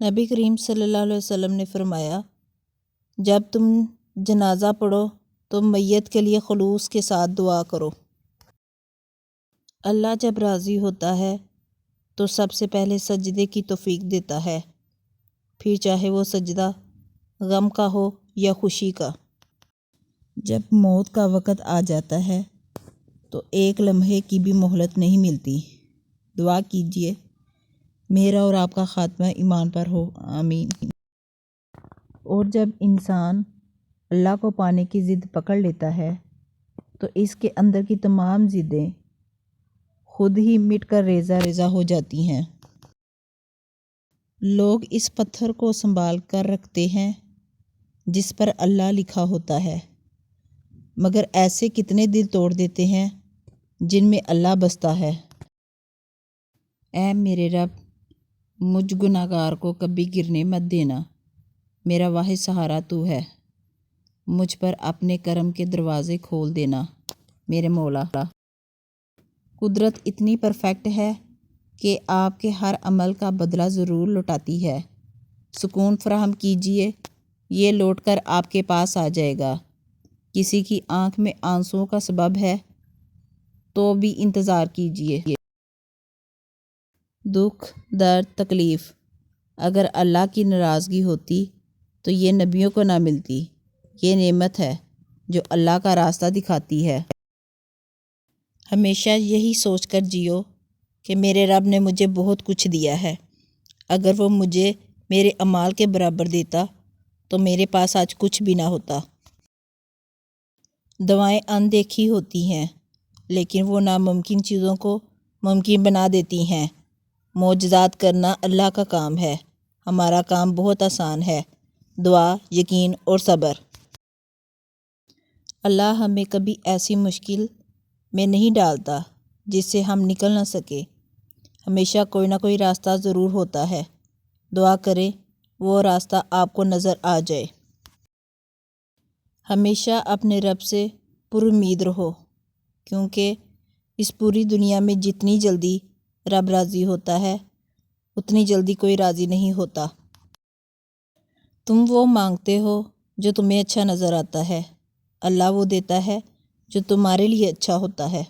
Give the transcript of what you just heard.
نبی کریم صلی اللہ علیہ وسلم نے فرمایا، جب تم جنازہ پڑھو تو میت کے لیے خلوص کے ساتھ دعا کرو۔ اللہ جب راضی ہوتا ہے تو سب سے پہلے سجدے کی توفیق دیتا ہے، پھر چاہے وہ سجدہ غم کا ہو یا خوشی کا۔ جب موت کا وقت آ جاتا ہے تو ایک لمحے کی بھی مہلت نہیں ملتی۔ دعا کیجیے میرا اور آپ کا خاتمہ ایمان پر ہو، آمین۔ اور جب انسان اللہ کو پانے کی ضد پکڑ لیتا ہے تو اس کے اندر کی تمام ضدیں خود ہی مٹ کر ریزہ ریزہ ہو جاتی ہیں۔ لوگ اس پتھر کو سنبھال کر رکھتے ہیں جس پر اللہ لکھا ہوتا ہے، مگر ایسے کتنے دل توڑ دیتے ہیں جن میں اللہ بستا ہے۔ اے میرے رب، مجھ گناہگار کو کبھی گرنے مت دینا، میرا واحد سہارا تو ہے، مجھ پر اپنے کرم کے دروازے کھول دینا میرے مولا۔ قدرت اتنی پرفیکٹ ہے کہ آپ کے ہر عمل کا بدلہ ضرور لوٹاتی ہے۔ سکون فراہم کیجیے، یہ لوٹ کر آپ کے پاس آ جائے گا۔ کسی کی آنکھ میں آنسوؤں کا سبب ہے تو بھی انتظار کیجیے۔ دکھ، درد، تکلیف، اگر اللہ کی ناراضگی ہوتی تو یہ نبیوں کو نہ ملتی۔ یہ نعمت ہے جو اللہ کا راستہ دکھاتی ہے۔ ہمیشہ یہی سوچ کر جیو کہ میرے رب نے مجھے بہت کچھ دیا ہے، اگر وہ مجھے میرے اعمال کے برابر دیتا تو میرے پاس آج کچھ بھی نہ ہوتا۔ دعائیں اندیکھی ہوتی ہیں لیکن وہ ناممکن چیزوں کو ممکن بنا دیتی ہیں۔ معجزات کرنا اللہ کا کام ہے، ہمارا کام بہت آسان ہے، دعا، یقین اور صبر۔ اللہ ہمیں کبھی ایسی مشکل میں نہیں ڈالتا جس سے ہم نکل نہ سکیں، ہمیشہ کوئی نہ کوئی راستہ ضرور ہوتا ہے۔ دعا کریں وہ راستہ آپ کو نظر آ جائے۔ ہمیشہ اپنے رب سے پر امید رہو، کیونکہ اس پوری دنیا میں جتنی جلدی رب راضی ہوتا ہے اتنی جلدی کوئی راضی نہیں ہوتا۔ تم وہ مانگتے ہو جو تمہیں اچھا نظر آتا ہے، اللہ وہ دیتا ہے جو تمہارے لیے اچھا ہوتا ہے۔